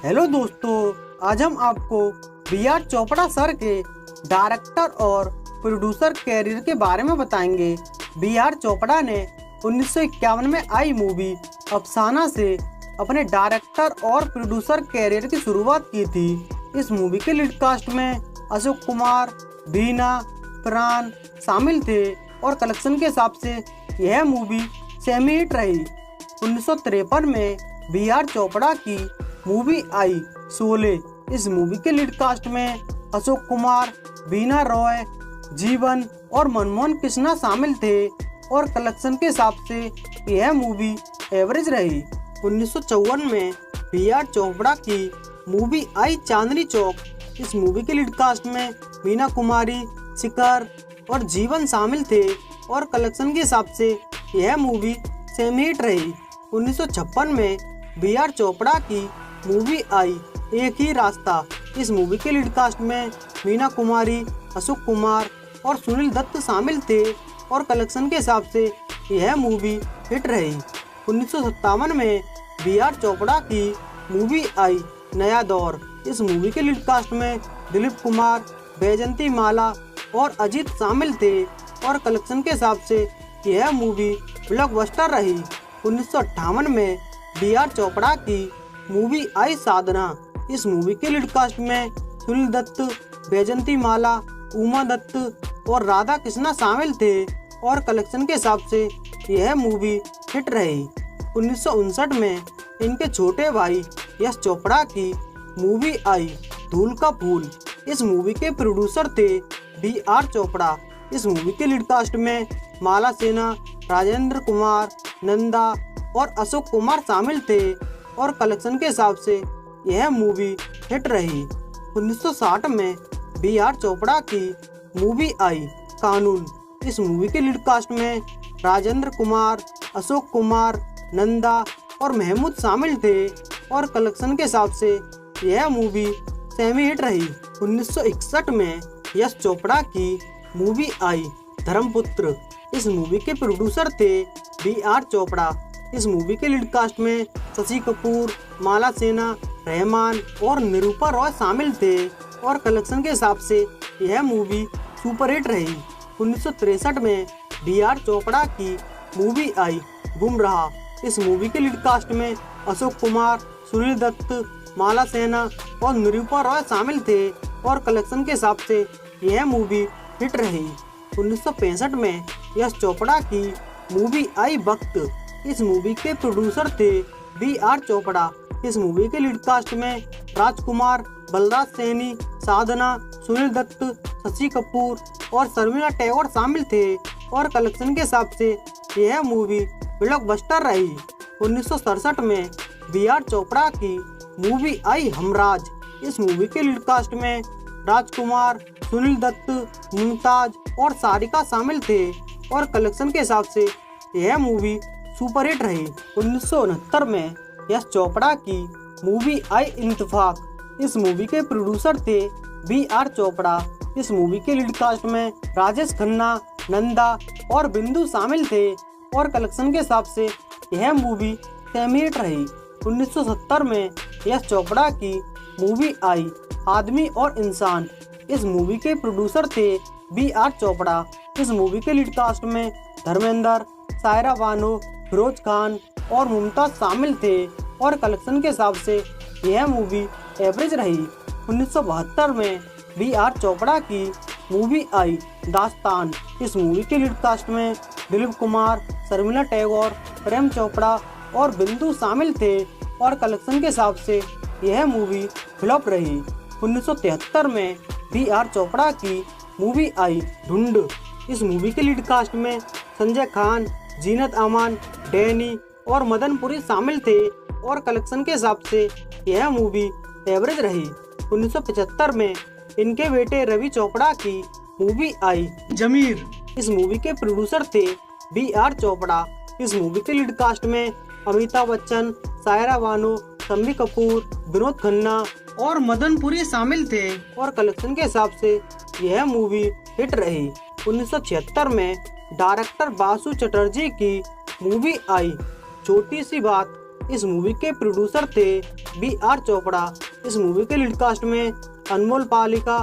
Hello दोस्तों, आज हम आपको बी आर चोपड़ा सर के डायरेक्टर और प्रोड्यूसर कैरियर के बारे में बताएंगे। बी आर चोपड़ा ने 1951 में आई मूवी अफसाना से अपने डायरेक्टर और प्रोड्यूसर कैरियर की शुरुआत की थी। इस मूवी के लीड कास्ट में अशोक कुमार, बीना, प्राण शामिल थे और कलेक्शन के हिसाब से यह मूवी सेमी हिट रही। 1953 में बी आर चोपड़ा की मूवी आई शोले। इस मूवी के लीड कास्ट में अशोक कुमार, बीना रॉय, जीवन और मनमोहन कृष्णा शामिल थे और कलेक्शन के हिसाब से यह मूवी एवरेज रही। 1954 में बी आर चोपड़ा की मूवी आई चांदनी चौक। इस मूवी के लीड कास्ट में मीना कुमारी, शिखर और जीवन शामिल थे और कलेक्शन के हिसाब से यह मूवी सेमी हिट रही। 1956 में बी आर चोपड़ा की मूवी आई एक ही रास्ता। इस मूवी के लीड कास्ट में मीना कुमारी, अशोक कुमार और सुनील दत्त शामिल थे और कलेक्शन के हिसाब से यह मूवी हिट रही। 1957 में बी आर चोपड़ा की मूवी आई नया दौर। इस मूवी के लीड कास्ट में दिलीप कुमार, बैजंती माला और अजीत शामिल थे और कलेक्शन के हिसाब से यह मूवी ब्लॉकबस्टर रही। 1958 में बी आर चोपड़ा की मूवी आई साधना। इस मूवी के लीड कास्ट में सुनील दत्त, बैजंती माला, उमा दत्त और राधा कृष्णा शामिल थे और कलेक्शन के हिसाब से यह मूवी हिट रही। 1959 में इनके छोटे भाई यश चोपड़ा की मूवी आई धूल का फूल। इस मूवी के प्रोड्यूसर थे बी आर चोपड़ा। इस मूवी के लीड कास्ट में माला सेना, राजेंद्र कुमार, नंदा और अशोक कुमार शामिल थे और कलेक्शन के हिसाब से यह मूवी हिट रही। 1960 में बी आर चोपड़ा की मूवी आई कानून। इस मूवी के लीड कास्ट में राजेंद्र कुमार, अशोक कुमार, नंदा और महमूद शामिल थे और कलेक्शन के हिसाब से यह मूवी सेमी हिट रही। 1961 में यश चोपड़ा की मूवी आई धर्मपुत्र। इस मूवी के प्रोड्यूसर थे बी आर चोपड़ा। इस मूवी के लीड कास्ट में शशि कपूर, माला सेना, रहमान और निरूपा रॉय शामिल थे और कलेक्शन के हिसाब से यह मूवी सुपर हिट रही। 1963 में बी आर चोपड़ा की मूवी आई गुमराह। इस मूवी के लीड कास्ट में अशोक कुमार, सुनील दत्त, माला सेना और निरूपा रॉय शामिल थे और कलेक्शन के हिसाब से यह मूवी हिट रही। 1965 में यश चोपड़ा की मूवी आई वक्त। इस मूवी के प्रोड्यूसर थे बी आर चोपड़ा। इस मूवी के लीड कास्ट में राजकुमार, बलराज सैनी, साधना, सुनील दत्त, शशि कपूर और शर्मिला टैगोर शामिल थे और कलेक्शन के हिसाब से यह मूवी ब्लॉकबस्टर रही। 1967 में बी आर चोपड़ा की मूवी आई हमराज। इस मूवी के लीड कास्ट में राजकुमार, सुनील दत्त, मुमताज और सारिका शामिल थे और कलेक्शन के हिसाब से यह मूवी सुपर हिट रही। 1969 में यश चोपड़ा की मूवी आई इंतफाक। इस मूवी के प्रोड्यूसर थे बी आर चोपड़ा। इस मूवी के लीड कास्ट में राजेश खन्ना, नंदा और बिंदु शामिल थे और कलेक्शन के हिसाब से यह मूवी सेमी हिट रही। 1970 में यश चोपड़ा की मूवी आई आदमी और इंसान। इस मूवी के प्रोड्यूसर थे बी आर चोपड़ा। इस मूवी के लीड कास्ट में धर्मेंद्र, सायरा बानो, फिरोज खान और मुमताज शामिल थे और कलेक्शन के हिसाब से यह मूवी एवरेज रही। 1972 में बी आर चोपड़ा की मूवी आई दास्तान। इस मूवी के लीड कास्ट में दिलीप कुमार, शर्मिला टैगोर, प्रेम चोपड़ा और बिंदु शामिल थे और कलेक्शन के हिसाब से यह मूवी फ्लॉप रही। 1973 में बी आर चोपड़ा की मूवी आई ढूंढ। इस मूवी के लीड कास्ट में संजय खान, जीनत अमान, डैनी और मदनपुरी शामिल थे और कलेक्शन के हिसाब से यह मूवी एवरेज रही। 1975 में इनके बेटे रवि चोपड़ा की मूवी आई जमीर। इस मूवी के प्रोड्यूसर थे बी आर चोपड़ा। इस मूवी के लीड कास्ट में अमिताभ बच्चन, सायरा बानो, शम्मी कपूर, विनोद खन्ना और मदनपुरी शामिल थे और कलेक्शन के हिसाब से यह मूवी हिट रही। 1976 में डायरेक्टर बासु चटर्जी की मूवी आई छोटी सी बात इस मूवी के प्रोड्यूसर थे बी आर चोपड़ा। इस मूवी के लीड कास्ट में अनमोल पालिका,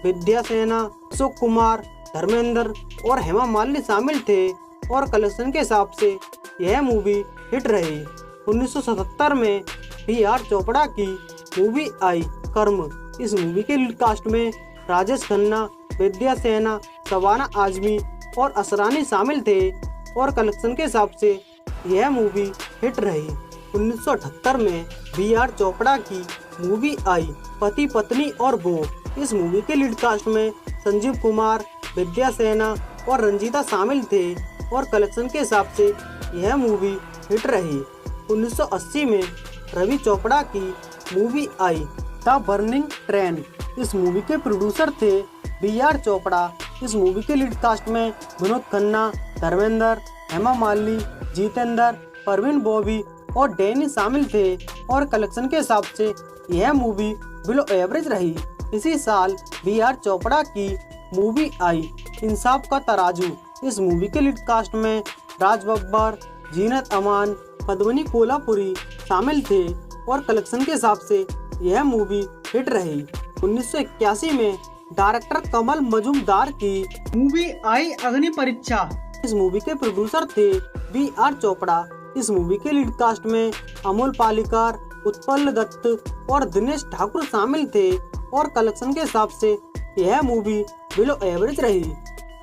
विद्या सेना, अशोक कुमार, धर्मेंद्र और हेमा मालिनी शामिल थे और कलेक्शन के हिसाब से यह मूवी हिट रही। 1977 में बी आर चोपड़ा की मूवी आई कर्म। इस मूवी के लीड कास्ट में राजेश खन्ना, विद्या सेना, शबाना आजमी और असरानी शामिल थे और कलेक्शन के हिसाब से यह मूवी हिट रही। 1978 में बी आर चोपड़ा की मूवी आई पति पत्नी और बो। इस मूवी के लीड कास्ट में संजीव कुमार, विद्या सेना और रंजीता शामिल थे और कलेक्शन के हिसाब से यह मूवी हिट रही। 1980 में रवि चोपड़ा की movie I the burning train. इस मूवी के प्रोड्यूसर थे बी आर चोपड़ा। इस मूवी के लीड कास्ट में विनोद खन्ना, धर्मेंद्र, हेमा मालिनी, जितेंद्र, परवीन बॉबी और डैनी शामिल थे और कलेक्शन के हिसाब से यह मूवी बिलो एवरेज रही। इसी साल बी आर चोपड़ा की मूवी आई इंसाफ का तराजू। इस मूवी के लीड कास्ट में राज बब्बर, जीनत अमान, पद्मिनी कोल्हापुरी शामिल थे और कलेक्शन के हिसाब से यह मूवी हिट रही। 1981 में डायरेक्टर कमल मजूमदार की मूवी आई अग्नि परीक्षा। इस मूवी के प्रोड्यूसर थे बी आर चोपड़ा। इस मूवी के लीड कास्ट में अमोल पालेकर, उत्पल दत्त और दिनेश ठाकुर शामिल थे और कलेक्शन के हिसाब से यह मूवी बिलो एवरेज रही।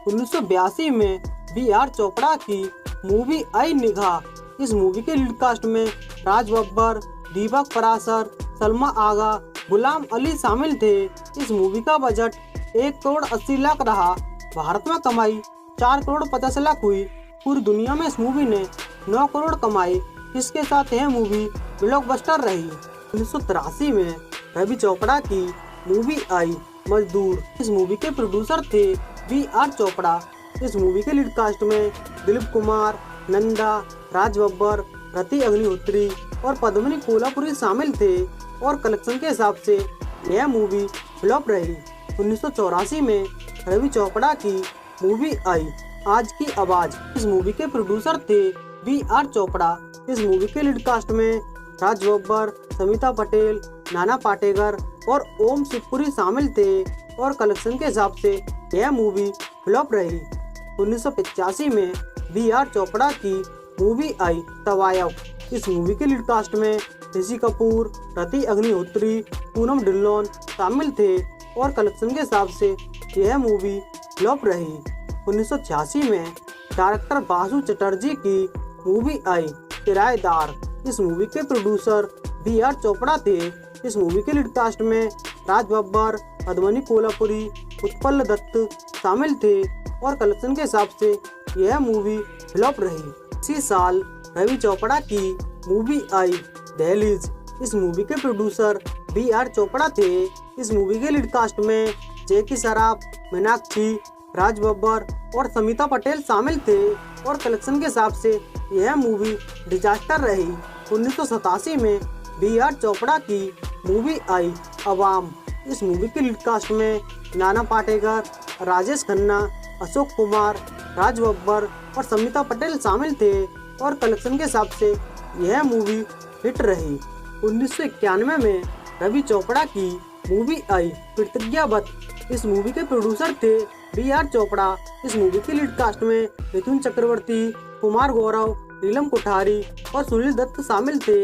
1982 में बी आर चोपड़ा की मूवी आई निगाह। इस मूवी के लीड कास्ट में राज बब्बर, दीपक पराशर, सलमा आगा, गुलाम अली शामिल थे। इस मूवी का बजट 1 करोड़ 80 लाख रहा। भारत में कमाई 4 करोड़ 50 लाख हुई। पूरी दुनिया में इस मूवी ने 9 करोड़ कमाई। इसके साथ यह मूवी ब्लॉकबस्टर रही। 1983 में रवि चोपड़ा की मूवी आई मजदूर। इस मूवी के प्रोड्यूसर थे बी आर चोपड़ा। इस मूवी के लीड कास्ट में दिलीप कुमार, नंदा, राज बब्बर, रति अग्निहोत्री और पद्मिनी कोल्हापुरी शामिल थे और कलेक्शन के हिसाब से यह मूवी फ्लॉप रही। 1984 में रवि चोपड़ा की मूवी आई आज की आवाज। इस मूवी के प्रोड्यूसर थे बी आर चोपड़ा। इस मूवी के लीड कास्ट में राज बब्बर, समिता पटेल, नाना पाटेकर और ओम शिवपुरी शामिल थे और कलेक्शन के हिसाब से यह मूवी फ्लॉप रही। 1985 में बी आर चोपड़ा की मूवी आई तवायफ। इस मूवी के लीड कास्ट में ऋषि कपूर, रति अग्निहोत्री, पूनम ढिल्लोन शामिल थे और कलेक्शन के हिसाब से यह मूवी फ्लॉप रही। 1986 में डायरेक्टर बासु चटर्जी की मूवी आई किराएदार। इस मूवी के प्रोड्यूसर बी आर चोपड़ा थे। इस मूवी के लीड कास्ट में राज बब्बर, पद्मिनी कोल्हापुरी, उत्पल दत्त शामिल थे और कलेक्शन के हिसाब से यह मूवी फ्लॉप रही। इसी साल रवि चोपड़ा की मूवी आई दहलीज। इस मूवी के प्रोड्यूसर बी आर चोपड़ा थे। इस मूवी के लीड कास्ट में जैकी श्रॉफ, मीनाक्षी, राज बब्बर और समिता पटेल शामिल थे और कलेक्शन के हिसाब से यह मूवी डिजास्टर रही। 1987 में बी आर चोपड़ा की मूवी आई अवाम। इस मूवी के लीड कास्ट में नाना पाटेकर, राजेश खन्ना, अशोक कुमार, राज बब्बर और समिता पटेल शामिल थे और कलेक्शन के हिसाब से यह मूवी हिट रही। 1991 में रवि चोपड़ा की मूवी आई प्रतिज्ञाबद्ध। इस मूवी के प्रोड्यूसर थे बी आर चोपड़ा। इस मूवी के लीड कास्ट में मिथुन चक्रवर्ती, कुमार गौरव, नीलम कोठारी और सुनील दत्त शामिल थे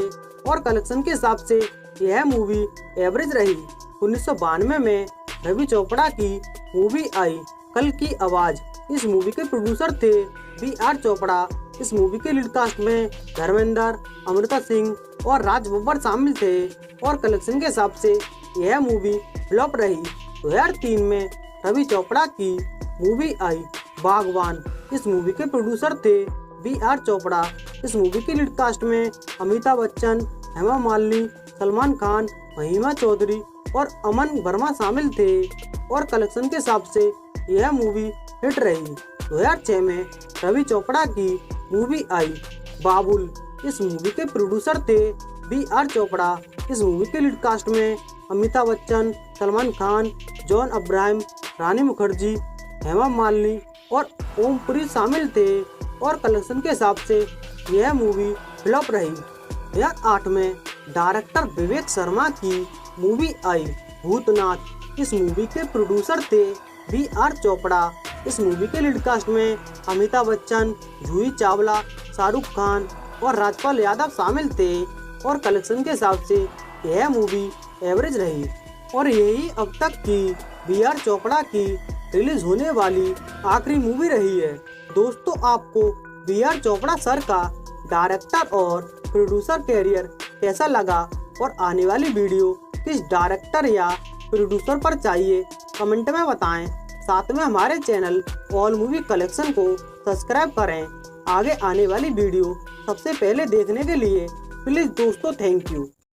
और कलेक्शन के हिसाब से यह मूवी एवरेज रही। 1992 में रवि चोपड़ा की मूवी आई कल की आवाज। इस मूवी के प्रोड्यूसर थे बी आर चोपड़ा। इस मूवी के लीड कास्ट में धर्मेंद्र, अमृता सिंह और राज बब्बर शामिल थे और कलेक्शन के हिसाब से यह मूवी फ्लॉप रही। 2003 में रवि चोपड़ा की मूवी आई बागवान। इस मूवी के प्रोड्यूसर थे बी आर चोपड़ा। इस मूवी के लीड कास्ट में अमिताभ बच्चन, हेमा मालिनी, सलमान खान, महिमा चौधरी और अमन वर्मा शामिल थे और कलेक्शन के हिसाब से यह मूवी हिट रही। 2006 में रवि चोपड़ा की मूवी आई बाबुल। इस मूवी के प्रोड्यूसर थे बी आर चोपड़ा। इस मूवी के लीड कास्ट में अमिताभ बच्चन, सलमान खान, जॉन अब्राहम, रानी मुखर्जी, हेमा मालिनी और ओमपुरी शामिल थे और कलेक्शन के हिसाब से यह मूवी फ्लॉप रही। 2008 में डायरेक्टर विवेक शर्मा की मूवी आई भूतनाथ। इस मूवी के प्रोड्यूसर थे बी.आर. चोपड़ा। इस मूवी के लीड कास्ट में अमिताभ बच्चन, जूही चावला, शाहरुख खान और राजपाल यादव शामिल थे और कलेक्शन के हिसाब से यह मूवी एवरेज रही और यही अब तक की बी.आर. चोपड़ा की रिलीज होने वाली आखिरी मूवी रही है। दोस्तों, आपको बी.आर. चोपड़ा सर का डायरेक्टर और प्रोड्यूसर कैरियर कैसा लगा और आने वाली वीडियो किस डायरेक्टर या प्रोड्यूसर पर चाहिए कमेंट में बताएं। साथ में हमारे चैनल ऑल मूवी कलेक्शन को सब्सक्राइब करें। आगे आने वाली वीडियो सबसे पहले देखने के लिए प्लीज दोस्तों थैंक यू।